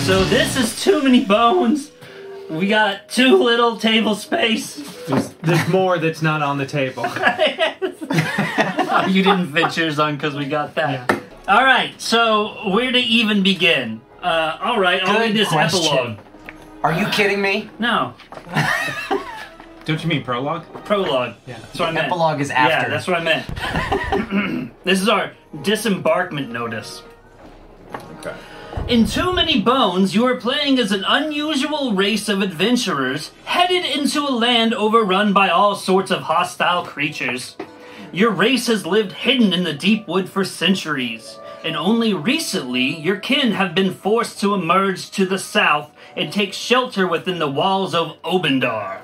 So this is too many bones. We got too little table space. There's more that's not on the table. You didn't fit yours on because we got that. Yeah. All right, so where to even begin? All right, I'll read this epilogue. Are you kidding me? No. Don't you mean prologue? Prologue. Yeah. That's what I meant. Epilogue is after. Yeah, that's what I meant. This is our disembarkment notice. Okay. In Too Many Bones, you are playing as an unusual race of adventurers headed into a land overrun by all sorts of hostile creatures. Your race has lived hidden in the deep wood for centuries, and only recently your kin have been forced to emerge to the south and take shelter within the walls of Obendar.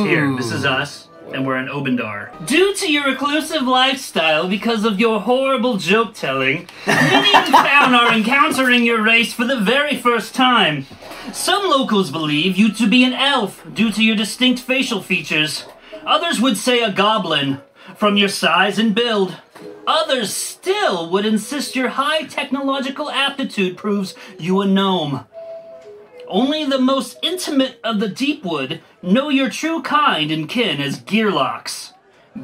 Here, this is us, and we're in Obendar. Due to your reclusive lifestyle, because of your horrible joke-telling, many in town are encountering your race for the very first time. Some locals believe you to be an elf due to your distinct facial features. Others would say a goblin, from your size and build. Others still would insist your high technological aptitude proves you a gnome. Only the most intimate of the Deepwood know your true kind and kin as Gearlocks.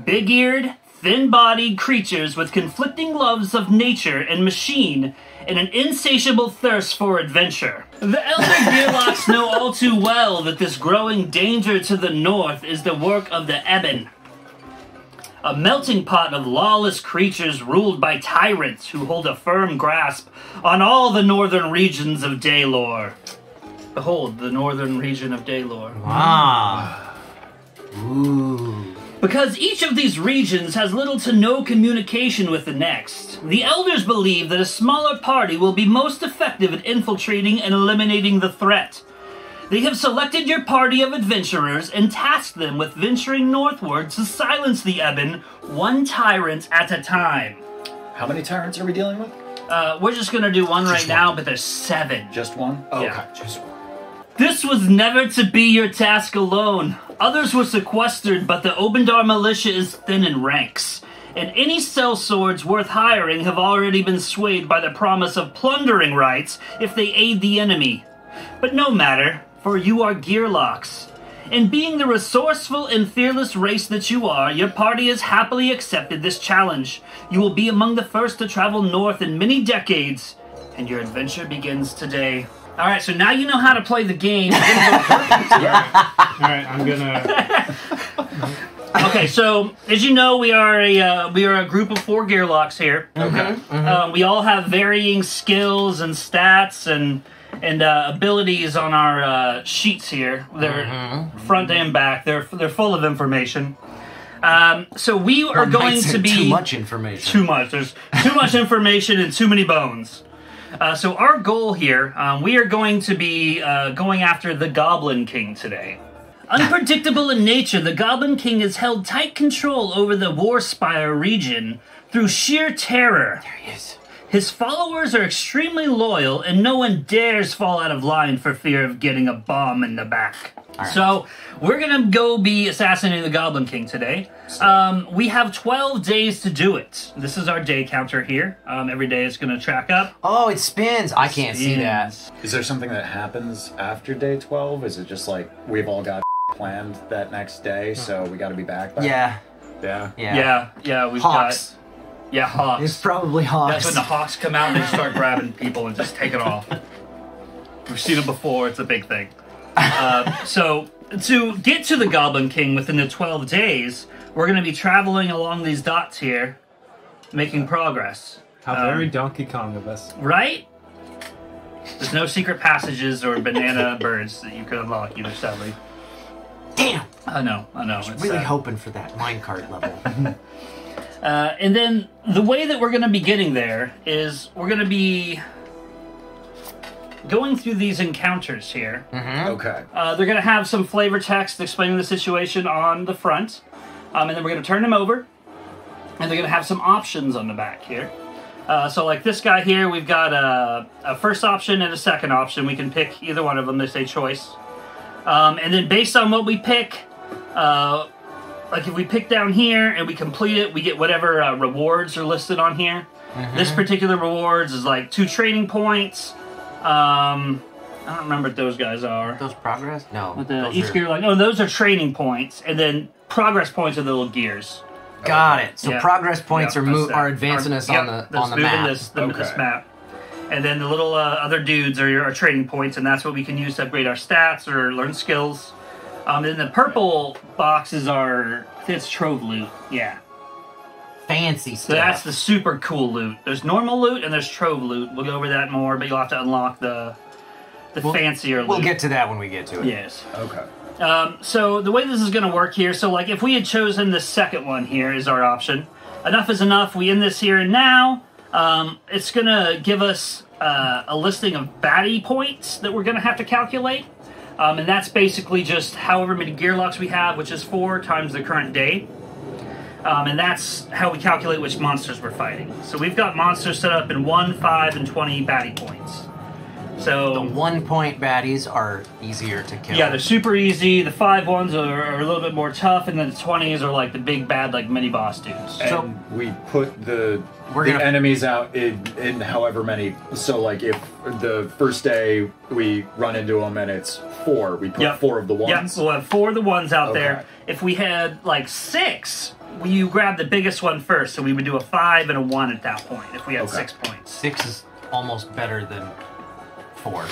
Big-eared, thin-bodied creatures with conflicting loves of nature and machine and an insatiable thirst for adventure. The Elder Gearlocks know all too well that this growing danger to the north is the work of the Ebon, a melting pot of lawless creatures ruled by tyrants who hold a firm grasp on all the northern regions of Daylor. Behold, the northern region of Daylor. Wow. Ooh. Because each of these regions has little to no communication with the next, the elders believe that a smaller party will be most effective at infiltrating and eliminating the threat. They have selected your party of adventurers and tasked them with venturing northward to silence the Ebon, one tyrant at a time. How many tyrants are we dealing with? We're just going to do one right now, but there's 7. Just one? Oh, Yeah. okay. Just one. This was never to be your task alone. Others were sequestered, but the Obendar militia is thin in ranks, and any sellswords worth hiring have already been swayed by the promise of plundering rights if they aid the enemy. But no matter, for you are Gearlocks. And being the resourceful and fearless race that you are, your party has happily accepted this challenge. You will be among the first to travel north in many decades, and your adventure begins today. All right, so now you know how to play the game. All right, I'm gonna. Okay, so as you know, we are a group of 4 Gearlocks here. Okay. We all have varying skills and stats and abilities on our sheets here. They're front and back. They're full of information. So we are going to be too much information. Too much. There's too much information and too many bones. So our goal here, we are going to be going after the Goblin King today. Unpredictable in nature, the Goblin King has held tight control over the Warspire region through sheer terror. There he is. His followers are extremely loyal, and no one dares fall out of line for fear of getting a bomb in the back. Right. So, we're gonna go be assassinating the Goblin King today. We have 12 days to do it. This is our day counter here. Every day it's gonna track up. Oh, it spins. I can't see that. Is there something that happens after day 12? Is it just like we've all got planned that next day, so we gotta be back by? Yeah. Yeah. Yeah, we've Hawks. got... Yeah, hawks. It's probably hawks. That's when the hawks come out and they start grabbing people and just take it off. We've seen it before, it's a big thing. So, to get to the Goblin King within the 12 days, we're going to be traveling along these dots here, making progress. How very Donkey Kong of us. Right? There's no secret passages or banana birds that you could unlock either, sadly. Damn! I know. I was really hoping for that minecart level. And then the way that we're going to be getting there is we're going to be going through these encounters here. Okay. They're going to have some flavor text explaining the situation on the front. And then we're going to turn them over. And they're going to have some options on the back here. So like this guy here, we've got a first option and a second option. We can pick either one of them. They say choice. And then based on what we pick... like if we pick down here and we complete it, we get whatever rewards are listed on here. This particular rewards is like 2 training points, I don't remember what those guys are. Those progress? No. With those each are- gear, like, oh, those are training points, and then progress points are the little gears. Got it. So Yeah. progress points Yeah, are that's that. are advancing us on the that's moving map. This Okay. map. And then the little other dudes are your training points, and that's what we can use to upgrade our stats or learn skills. Then the purple boxes are, I think it's trove loot. Yeah. Fancy So stuff. that's the super cool loot. There's normal loot and there's trove loot. We'll go over that more, but you'll have to unlock the fancier loot. We'll get to that when we get to it. Yes. Okay. So the way this is going to work here, so like if we had chosen the second one here is our option. Enough is enough. We end this here and now. It's going to give us a listing of baddie points that we're going to have to calculate. And that's basically just however many gear locks we have, which is 4 times the current day. And that's how we calculate which monsters we're fighting. So we've got monsters set up in 1, 5, and 20 baddie points. So The 1-point baddies are easier to kill. yeah, they're super easy. The 5 ones are a little bit more tough, and then the 20s are like the big bad, like mini boss dudes. So- And we put the We're gonna- enemies out in however many. So like if the first day we run into them and it's 4, we put Yep. 4 of the Yep, ones. we'll have 4 of the ones out Okay. there. If we had like 6, you grab the biggest one first. So we would do a 5 and a 1 at that point if we had Okay. 6 points. 6 is almost better than 4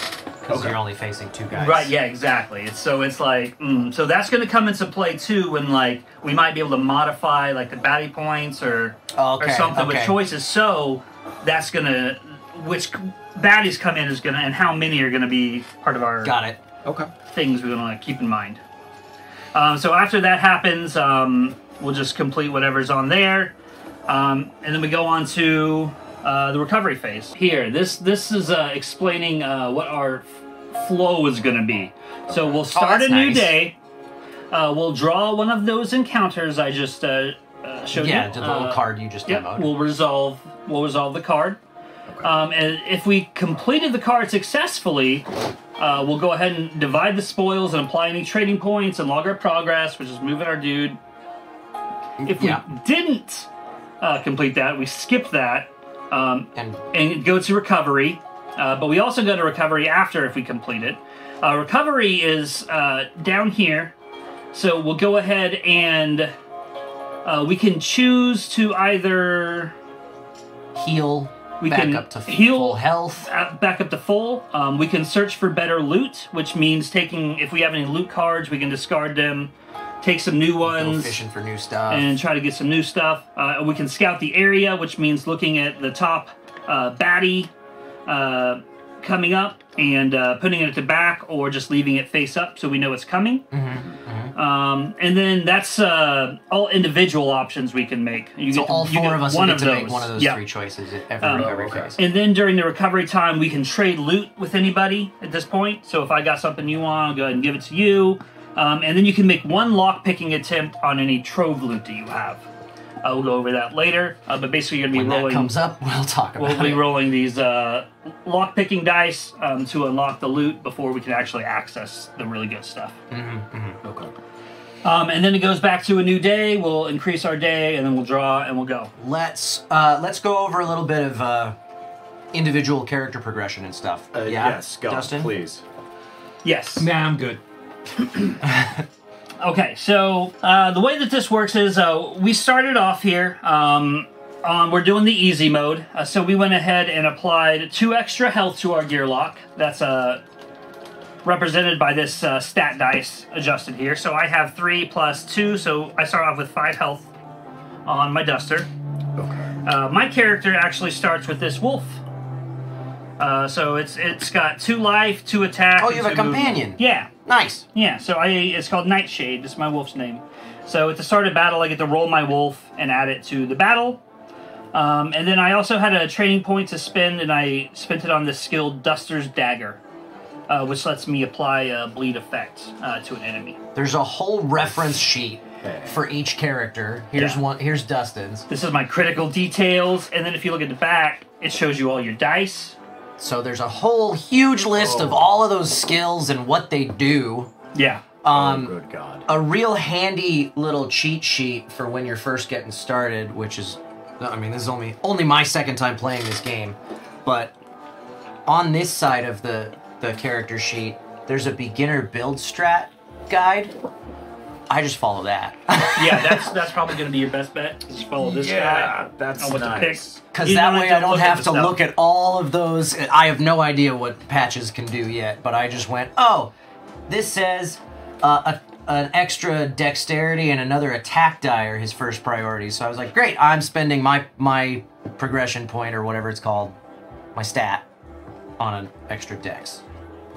because Okay. you're only facing 2 guys. Right, yeah, exactly. So it's like, so that's going to come into play too when like we might be able to modify like the baddie points or something with choices. So that's going to, which baddies come in is going to, and how many are going to be part of our Got it. Okay. things we want to keep in mind. So after that happens, we'll just complete whatever's on there, and then we go on to the recovery phase. Here, this is explaining what our flow is going to be. So we'll start that's a new nice. day. We'll draw one of those encounters I just showed you. Yeah, the little card you just Yep, demoed. we'll resolve the card. And if we completed the card successfully, we'll go ahead and divide the spoils and apply any trading points and log our progress, which is moving our dude. If we didn't complete that, we skip that and go to recovery. But we also go to recovery after if we complete it. Recovery is down here. So we'll go ahead and we can choose to either heal. We back can up to heal full health. back up to full. We can search for better loot, which means if we have any loot cards, we can discard them, take some new Go ones, fishing for new stuff. and try to get some new stuff. We can scout the area, which means looking at the top baddie coming up and putting it at the back or just leaving it face up so we know it's coming. And then that's all individual options we can make. So all 4 of us will one get of to make those. one of those Yeah. 3 choices at every recovery okay. phase. And then during the recovery time, we can trade loot with anybody at this point. So if I got something you want, I'll go ahead and give it to you. And then you can make 1 lock-picking attempt on any trove loot that you have. We'll go over that later. But basically, you're going to be When rolling. that comes up, we'll talk about We'll be it. rolling these lock-picking dice to unlock the loot before we can actually access the really good stuff. Okay. And then it goes back to a new day. We'll increase our day, and then we'll draw, and we'll go. Let's go over a little bit of individual character progression and stuff. Yes, go, Dustin? please. Yes. Nah, I'm good. Okay, so the way that this works is we started off here. We're doing the easy mode. So we went ahead and applied 2 extra health to our gear lock. That's represented by this stat dice adjusted here. So I have 3 plus 2, so I start off with 5 health on my duster. Okay. My character actually starts with this wolf. So it's got 2 life, 2 attack. Oh, you have a and 2 movement. companion. Yeah. Nice. Yeah, so it's called Nightshade. That's my wolf's name. So at the start of battle, I get to roll my wolf and add it to the battle. And then I also had a training point to spend, and I spent it on this skill Duster's Dagger, which lets me apply a bleed effect to an enemy. There's a whole reference sheet for each character. Here's Yeah. one. Here's Dustin's. This is my critical details, and then if you look at the back, it shows you all your dice. So there's a whole huge list of all of those skills and what they do. Yeah. Oh, good God. A real handy little cheat sheet for when you're first getting started, which is, I mean, this is only my second time playing this game, but on this side of the the character sheet, there's a beginner build strat guide. I just follow that. Yeah, that's probably going to be your best bet. Just follow this guy. That's on what to pick. nice. Because that way I don't have to look at all of those. I have no idea what patches can do yet, but I just went, oh, this says an extra dexterity and another attack die are his first priority. So I was like, great, I'm spending my progression point or whatever it's called, my stat, on an extra dex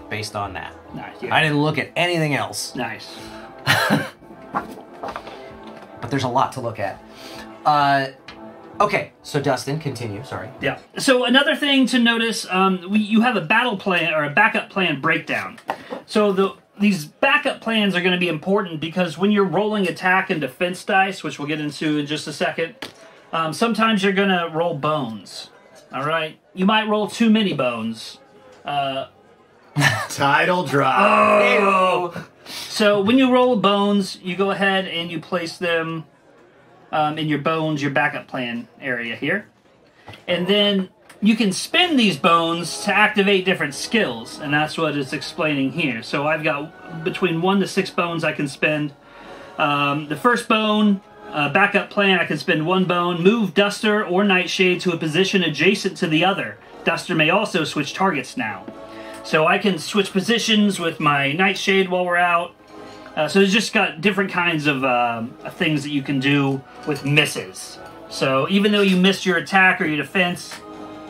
based on that. Nice. Yeah. I didn't look at anything else. Nice. But there's a lot to look at. Okay, so Dustin, continue. Sorry. Yeah. So another thing to notice, you have a battle plan or a backup plan breakdown. So these backup plans are going to be important because when you're rolling attack and defense dice, which we'll get into in just a second, sometimes you're going to roll bones. All right? You might roll too many bones. Tidal drop. Oh! So when you roll bones, you go ahead and you place them in your bones, your backup plan area here. And then you can spend these bones to activate different skills, and that's what it's explaining here. So I've got between 1 to 6 bones I can spend. The first bone, backup plan, I can spend 1 bone. Move Duster or Nightshade to a position adjacent to the other. Duster may also switch targets now. So I can switch positions with my Nightshade while we're out. So it's just got different kinds of things that you can do with misses. So even though you missed your attack or your defense,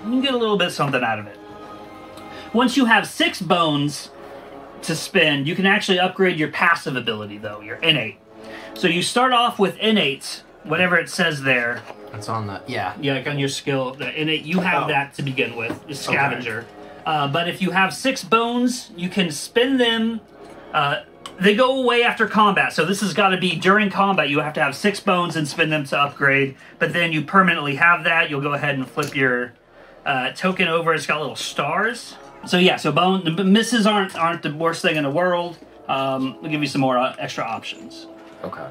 you can get a little bit something out of it. Once you have 6 bones to spend, you can actually upgrade your passive ability, though, your innate. So you start off with innate, whatever it says there. It's on the, yeah. Yeah, like on your skill, the innate, you have that to begin with, the scavenger. Okay. But if you have 6 bones, you can spend them. They go away after combat, so this has got to be during combat. You have to have 6 bones and spend them to upgrade, but then you permanently have that. You'll go ahead and flip your token over. It's got little stars. So yeah, so the misses aren't the worst thing in the world. We'll give you some more extra options. Okay.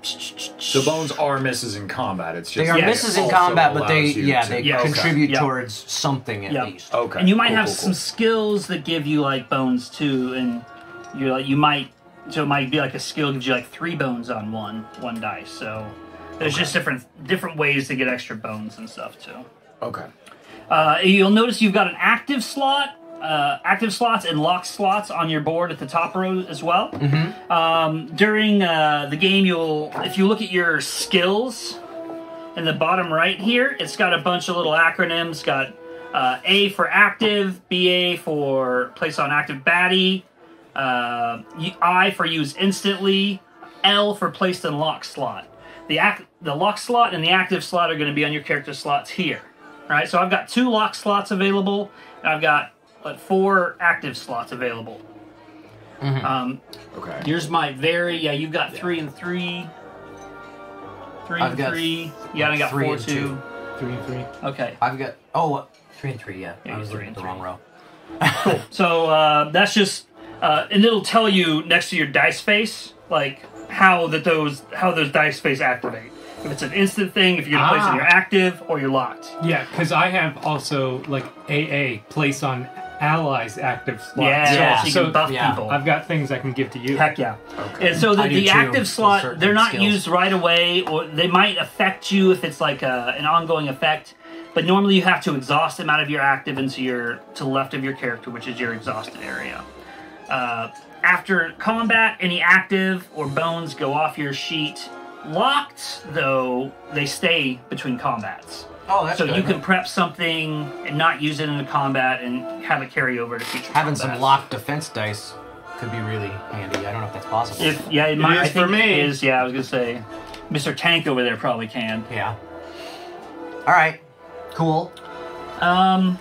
So bones are misses in combat. It's just they are misses in combat, but they to contribute towards something at least. Okay. And you might have some skills that give you like bones too, and you're like so it might be like a skill gives you like 3 bones on one dice. So there's just different ways to get extra bones and stuff too. Okay. You'll notice you've got an active slot. Active slots and locked slots on your board at the top row as well. Mm-hmm. During the game, if you look at your skills in the bottom right here, it's got a bunch of little acronyms. Got A for active, BA for place on active baddie, I for use instantly, L for placed in lock slot. The lock slot and the active slot are going to be on your character slots here. All right, so I've got 2 lock slots available, and I've got 4 active slots available. Mm-hmm. Okay. Here's my you've got 3 and 3. 3 and 3. Yeah, I got 4 too. 3 and 3. Okay. I've got 3 and 3. Yeah, I was looking at the wrong row. Cool. So that's just, and it'll tell you next to your dice face, like how those dice face activate. If it's an instant thing, if you're going to place in your active or you're locked. Yeah, because I have also like AA place on allies active slots. Yeah, so you can buff people. I've got things I can give to you. Heck yeah. Okay. And so the active slot, they're not used right away, or they might affect you if it's like an ongoing effect. But normally you have to exhaust them out of your active to the left of your character, which is your exhausted area. After combat, any active or bones go off your sheet. Locked, though, they stay between combats. Oh, that's so good. You can prep something and not use it in a combat and have it carry over to future Having combats. some locked defense dice could be really handy. I don't know if that's possible. I think for me. It is, yeah, I was going to say. Mr. Tank over there probably can. Yeah. All right. Cool. That's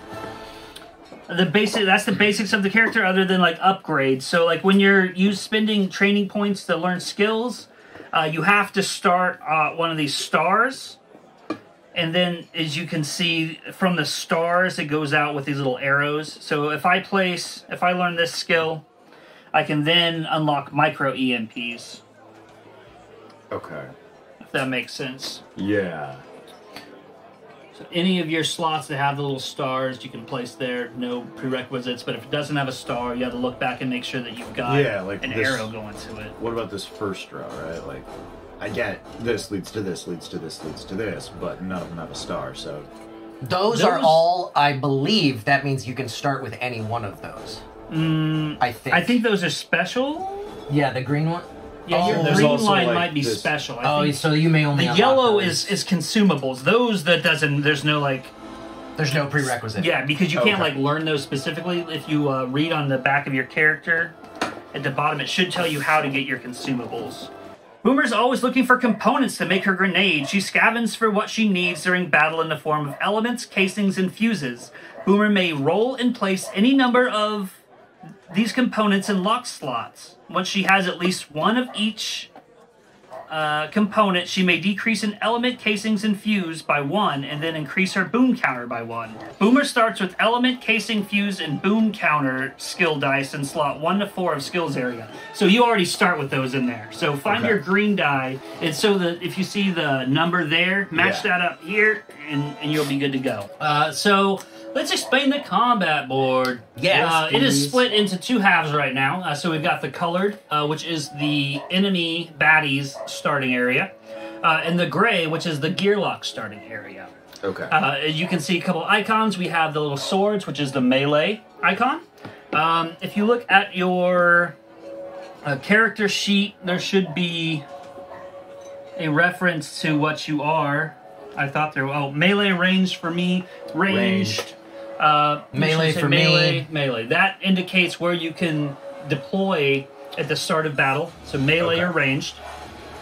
the basics of the character other than like upgrades. So like when you're spending training points to learn skills, you have to start one of these stars, and then as you can see from the stars, it goes out with these little arrows. So if I learn this skill, I can then unlock micro EMPs. Okay. If that makes sense. Yeah. So any of your slots that have the little stars, you can place there. No prerequisites, but if it doesn't have a star, you have to look back and make sure that you've got like an this, arrow going to it. What about this first row, right? Like, I get this leads to this, leads to this, leads to this, but none of them have a star, so... Those are all, I believe, that means you can start with any one of those. I think. I think those are special. Yeah, the green one? Yeah, your there's green also, line like, might be this- special. I think So you may only the unlock yellow those. is consumables. Those that doesn't, there's no like... There's no prerequisite. Yeah, because you can't Okay. like learn those specifically. If you read on the back of your character, at the bottom, it should tell you how to get your consumables. Boomer's always looking for components to make her grenade. She scavens for what she needs during battle in the form of elements, casings, and fuses. Boomer may roll and place any number of these components in lock slots. Once she has at least one of each component, she may decrease an element, casings, and fuse by 1, and then increase her boom counter by 1. Boomer starts with element, casing, fuse, and boom counter skill dice in slot 1 to 4 of skills area. So you already start with those in there. So find your green die, and so that if you see the number there, match that up here, and you'll be good to go. So let's explain the combat board. Yes, it is please. split into 2 halves right now. So we've got the colored, which is the enemy baddies starting area, and the gray, which is the gearlock starting area. Okay. You can see a couple icons. We have the little swords, which is the melee icon. If you look at your character sheet, there should be a reference to what you are. I thought there. Oh, melee range for me. Ranged. Melee for me. Melee. That indicates where you can deploy at the start of battle. So melee or ranged.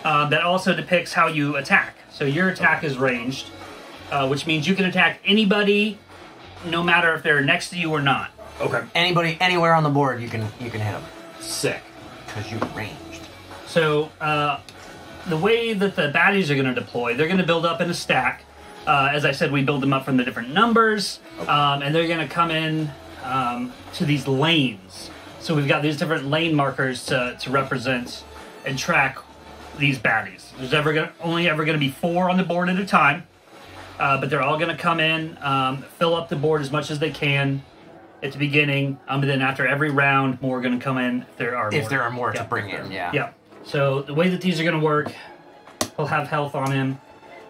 That also depicts how you attack. So your attack is ranged, which means you can attack anybody, no matter if they're next to you or not. Okay. Anybody, anywhere on the board, you can hit them. Sick. Because you're ranged. So the way that the baddies are going to deploy, they're going to build up in a stack. As I said, we build them up from the different numbers, and they're going to come in to these lanes. So we've got these different lane markers to represent and track these baddies. There's only ever going to be 4 on the board at a time, but they're all going to come in, fill up the board as much as they can at the beginning, and then after every round, more are going to come in if there are more. If there are more to bring in, yeah. Yeah. So the way that these are going to work, he'll have health on him,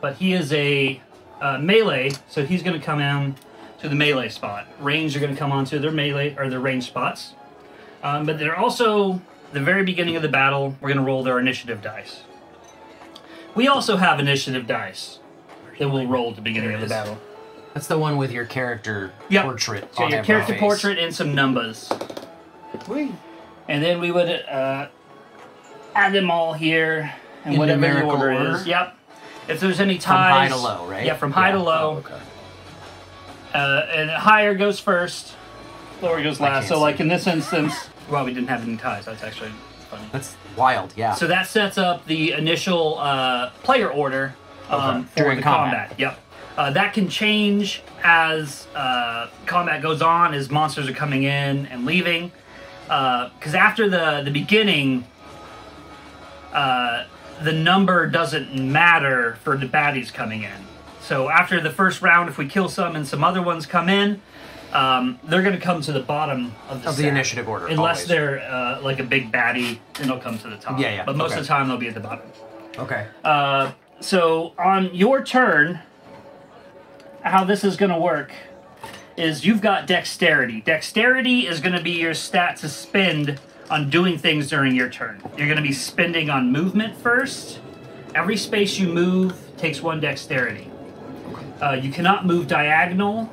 but he is a melee, so he's going to come in to the melee spot. Range are going to come onto their melee or their range spots, but they're also the very beginning of the battle. We're going to roll their initiative dice. We also have initiative dice that we'll roll at the beginning of the battle. That's the one with your character portrait. So on your every character face. portrait and some numbers. And then we would add them all here in whatever the numerical order order? is. Yep. If there's any ties. From high to low, right? Yeah, from high to low. Okay. And higher goes first, lower goes last. can't So, see. like in this instance, well, we didn't have any ties. That's actually funny. That's wild, yeah. So that sets up the initial player order for During the combat. combat. Yep. That can change as combat goes on, as monsters are coming in and leaving. Because after the beginning, the number doesn't matter for the baddies coming in. So after the first round, if we kill some and some other ones come in, they're going to come to the bottom of the Of the stack. initiative order, Unless always. they're like a big baddie, then they'll come to the top. Yeah, yeah, But most okay. of the time, they'll be at the bottom. Okay. So on your turn, how this is going to work is you've got dexterity. Dexterity is going to be your stat to spend on doing things during your turn. You're going to be spending on movement first. Every space you move takes 1 dexterity. You cannot move diagonal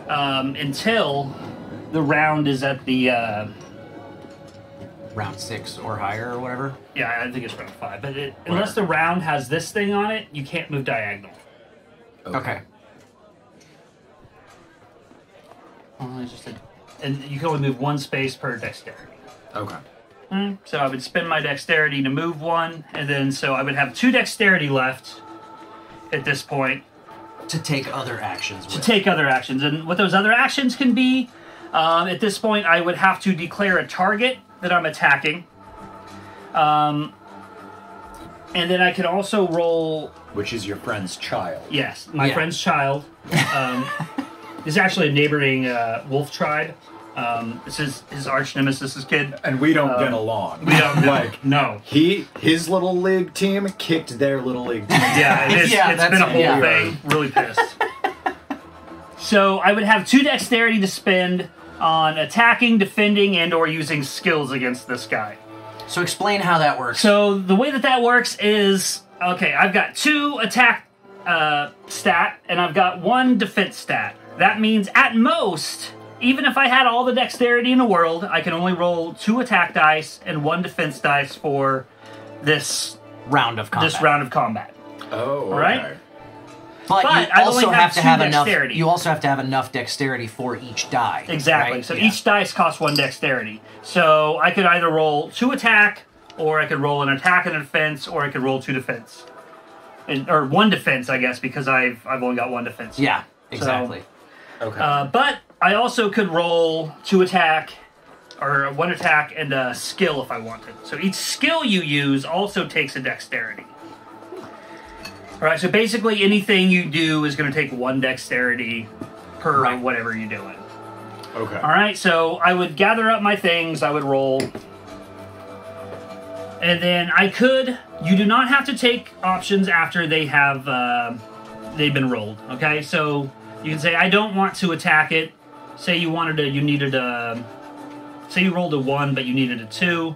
until the round is at the... Round 6 or higher or whatever. yeah, I think it's round 5. But unless the round has this thing on it, you can't move diagonal. Okay. And you can only move 1 space per dexterity. Okay. So I would spend my dexterity to move 1, and then so I would have 2 dexterity left at this point To take other actions with. to take other actions. And what those other actions can be, at this point I would have to declare a target that I'm attacking. And then I could also roll... Which is your friend's child. Yes, my Yeah. friend's child. This is actually a neighboring wolf tribe. This is his arch nemesis' kid. And we don't get along. We don't like no. His little league team kicked their little league team. Yeah, it's been a whole thing. Really pissed. So I would have 2 dexterity to spend on attacking, defending, and or using skills against this guy. So explain how that works. So the way that works is, okay, I've got 2 attack stat, and I've got 1 defense stat. That means at most, even if I had all the dexterity in the world, I can only roll 2 attack dice and 1 defense dice for this round of combat. Oh, okay. Right? But But you I also only have have to 2 have enough. dexterity. You also have to have enough dexterity for each die. Exactly. right? So Yeah. each dice costs 1 dexterity. So I could either roll 2 attack, or I could roll an attack and a defense, or I could roll 2 defense. Or 1 defense, I guess, because I've only got 1 defense. Yeah, exactly. Okay. But I also could roll 2 attack, or 1 attack and a skill if I wanted. So each skill you use also takes a dexterity. Alright, so basically anything you do is going to take 1 dexterity per whatever you're doing. Okay. Alright, so I would gather up my things, I would roll. And then you do not have to take options after they have, they've been rolled, okay? So you can say, I don't want to attack it. Say you rolled a 1, but you needed a 2.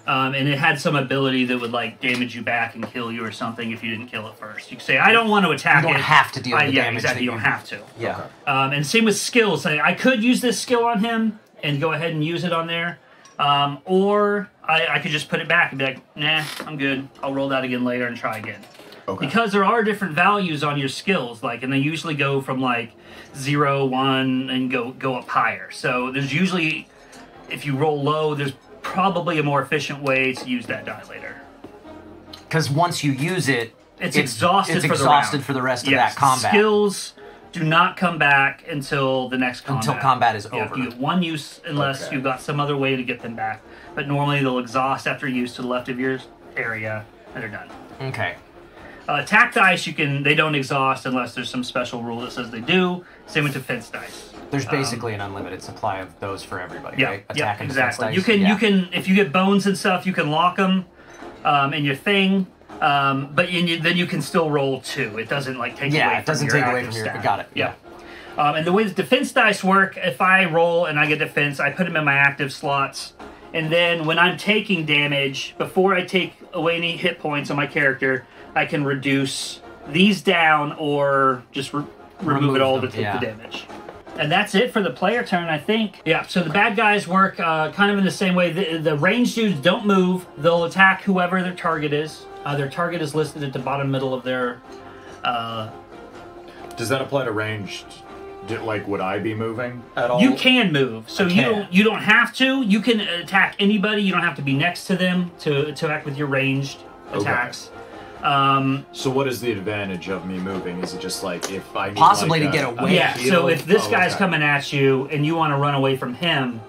And it had some ability that would, like, damage you back and kill you or something if you didn't kill it first. You can say, I don't want to attack it. You don't have to deal with the yeah, damage. exactly, you don't have to. Yeah. And same with skills. Say, I could use this skill on him and go ahead and use it on there. Or I could just put it back and be like, nah, I'm good. I'll roll that again later and try again. Okay. Because there are different values on your skills, like, and they usually go from like 0, 1, and go up higher. So there's usually, if you roll low, there's probably a more efficient way to use that die later. Because once you use it, It's exhausted for the rest of Yes, that combat. Skills do not come back until the next combat. Until combat is Yeah, over. you get 1 use unless you've got some other way to get them back. But normally they'll exhaust after use to the left of your area, and they're done. Okay. Attack dice, they don't exhaust unless there's some special rule that says they do. Same with defense dice. There's basically an unlimited supply of those for everybody, Yeah, right? yeah, Attack and exactly. defense dice. You can if you get bones and stuff, you can lock them in your thing. But then you can still roll 2. It doesn't like take away from it doesn't your take away active from your. stat. Got it. Yeah. And the way the defense dice work, if I roll and I get defense, I put them in my active slots. And then when I'm taking damage, before I take away any hit points on my character, I can reduce these down or just remove it all to take the damage. And that's it for the player turn, I think. Yeah, so the bad guys work kind of in the same way. The ranged dudes don't move. They'll attack whoever their target is. Their target is listed at the bottom middle of their... Does that apply to ranged? Like, would I be moving at all? You can move, so you don't have to. You can attack anybody. You don't have to be next to them to act with your ranged attacks. So what is the advantage of me moving? Is it just like if I need Possibly like to get away? Yeah. So if this guy's okay. coming at you and you want to run away from him,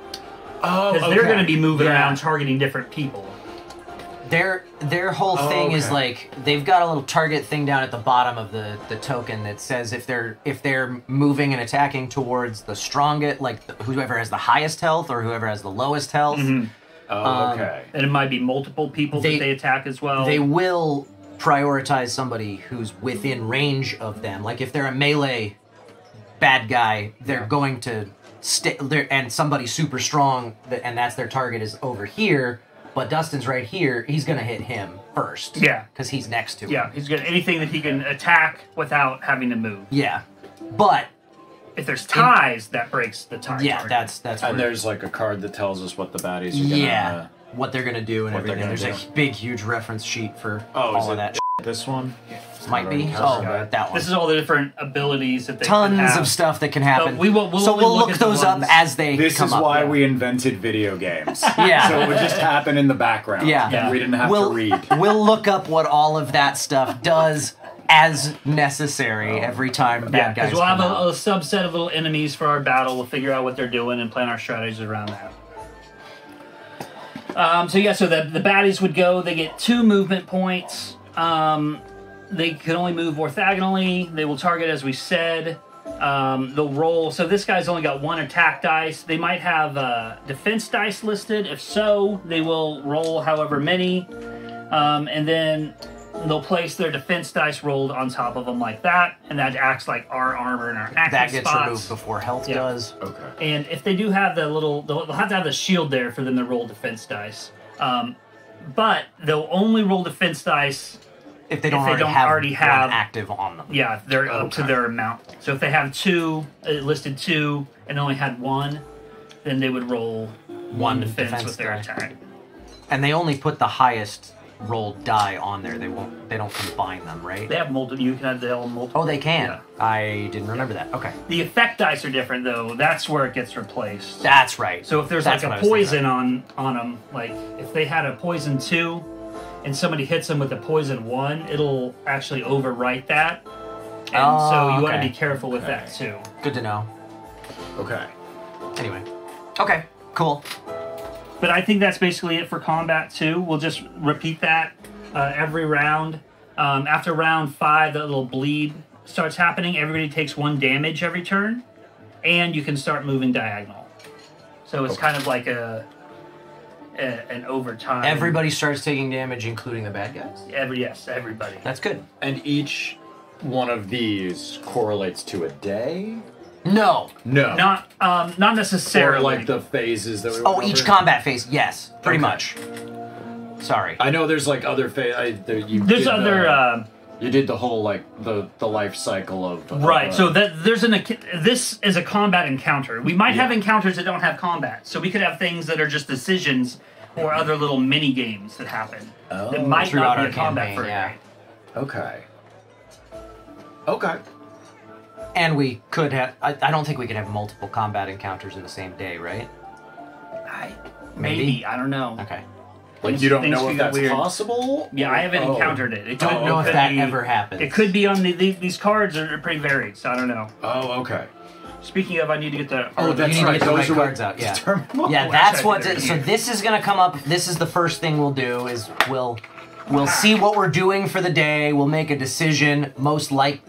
Oh, because they're going to be moving Yeah. around targeting different people. Their whole thing is okay. like they've got a little target thing down at the bottom of the token that says if they're moving and attacking towards the strongest, like whoever has the highest health or whoever has the lowest health. Mm-hmm. Oh, okay. And it might be multiple people that they attack as well. They will prioritize somebody who's within range of them. Like if they're a melee bad guy, they're going to stay there, and somebody super strong, and that's their target is over here. But Dustin's right here. He's gonna hit him first. Yeah, because he's next to him. Yeah, he's got anything that he can attack without having to move. Yeah, but if there's ties, that breaks the tie. Yeah, target. that's. And there's like a card that tells us what the baddies are gonna... what they're gonna do and what they're everything. gonna There's do. a big, huge reference sheet for Oh, all is of it that. this one? Might be. Oh, That one. This is all the different abilities that they Tons can have. of stuff that can happen. But we'll look at those up ones. as they This come is up. why we invented video games. Yeah. So it would just happen in the background. Yeah. And we didn't have to read. We'll look up what all of that stuff does as necessary every time bad guys because we'll have come out. a subset of little enemies for our battle. We'll figure out what they're doing and plan our strategies around that. So the baddies would go. They get 2 movement points. They can only move orthogonally. They will target, as we said. They'll roll. So this guy's only got 1 attack dice. They might have defense dice listed. If so, they will roll however many. And then they'll place their defense dice rolled on top of them like that. And that acts like our armor and our active That gets spots. removed before health does. Okay. And if they do have the little... They'll have to have the shield there for them to roll defense dice. But they'll only roll defense dice... If they don't, already have one active on them. Yeah, they're up to their amount. So if they have 2, listed 2, and only had 1, then they would roll 1 defense with their attack. And they only put the highest rolled die on there. They don't combine them, right? They have multiple. You can have the multiple. Oh, they can. Yeah. I didn't remember that. Okay. The effect dice are different though. That's where it gets replaced. That's right. So if there's like a poison on them, like if they had a poison 2. And somebody hits them with a poison 1, it'll actually overwrite that. And so you want to be careful with that too. Good to know. Okay. Anyway. Okay, cool. But I think that's basically it for combat 2. We'll just repeat that every round. After round 5, that little bleed starts happening. Everybody takes 1 damage every turn. And you can start moving diagonal. So it's kind of like an overtime. Everybody starts taking damage, including the bad guys? Yes, everybody. That's good. And each one of these correlates to a day? No. Not necessarily. Or like the phases that we went each over? combat phase, yes. Pretty much. Sorry. I know there's like other phases. You did the whole like the life cycle of right. So that this is a combat encounter. We might have encounters that don't have combat. So we could have things that are just decisions or other little mini games that happen that might not be a combat for a game. Okay. Okay. And we could have. I don't think we could have multiple combat encounters in the same day, right? Maybe. I don't know. Okay. Like you don't know things if that's weird. possible? Yeah, I haven't encountered it. It don't know if that ever happens. It could be on these cards are pretty varied, so I don't know. Oh, okay. Speaking of, I need to get the. Oh, that's right. Those cards out. Yeah. Yeah, that's what. So this is gonna come up. This is the first thing we'll do. Is we'll see what we're doing for the day. We'll make a decision.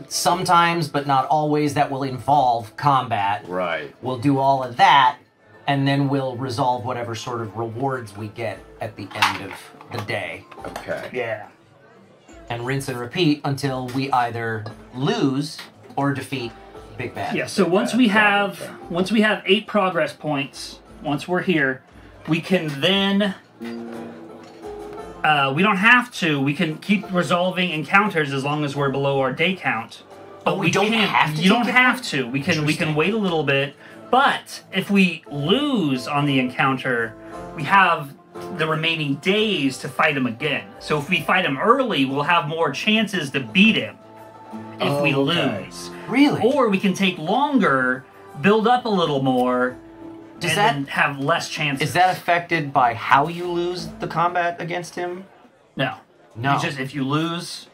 Sometimes, but not always, that will involve combat. Right. We'll do all of that, and then we'll resolve whatever sort of rewards we get at the end of the day. Okay. Yeah. And rinse and repeat until we either lose or defeat Big Bad. Yeah. So once we have 8 progress points, once we're here, we can then. We don't have to. We can keep resolving encounters as long as we're below our day count. But we don't have to. You don't have to. We can wait a little bit. But if we lose on the encounter, we have the remaining days to fight him again. So if we fight him early, we'll have more chances to beat him if we lose. Really? Or we can take longer, build up a little more, then have less chances. Is that affected by how you lose the combat against him? No. No. It's just if you lose,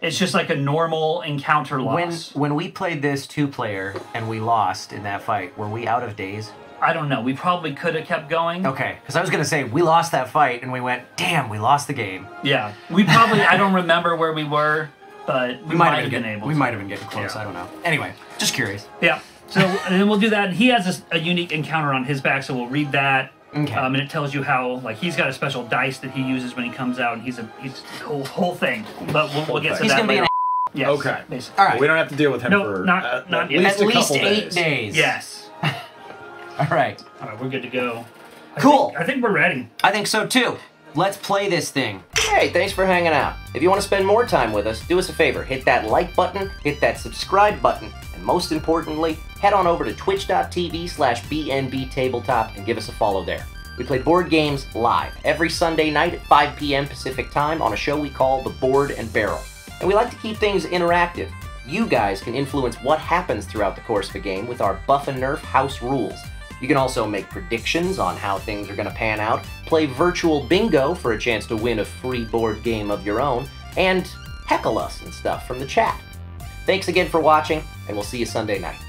it's just like a normal encounter loss. When we played this 2-player and we lost in that fight, were we out of days? I don't know. We probably could have kept going. Okay, because I was going to say, we lost that fight and we went, damn, we lost the game. Yeah. We probably, I don't remember where we were, but we might have been able to. We might have been getting close, I don't know. Anyway, just curious. Yeah. So, and then we'll do that. And he has a unique encounter on his back, so we'll read that. Okay. And it tells you how, like, he's got a special dice that he uses when he comes out, and he's a whole thing. But we'll get to he's that gonna later. be Yes, okay. Basically. All right. We don't have to deal with him for not at yet. least At a least couple 8 days. Yes. All right. All right, we're good to go. Cool. I think we're ready. I think so too. Let's play this thing. Hey, thanks for hanging out. If you want to spend more time with us, do us a favor. Hit that like button, hit that subscribe button, and most importantly, head on over to twitch.tv/BNB Tabletop and give us a follow there. We play board games live every Sunday night at 5 p.m. Pacific Time on a show we call The Board and Barrel. And we like to keep things interactive. You guys can influence what happens throughout the course of a game with our Buff and Nerf house rules. You can also make predictions on how things are going to pan out, play virtual bingo for a chance to win a free board game of your own, and heckle us and stuff from the chat. Thanks again for watching, and we'll see you Sunday night.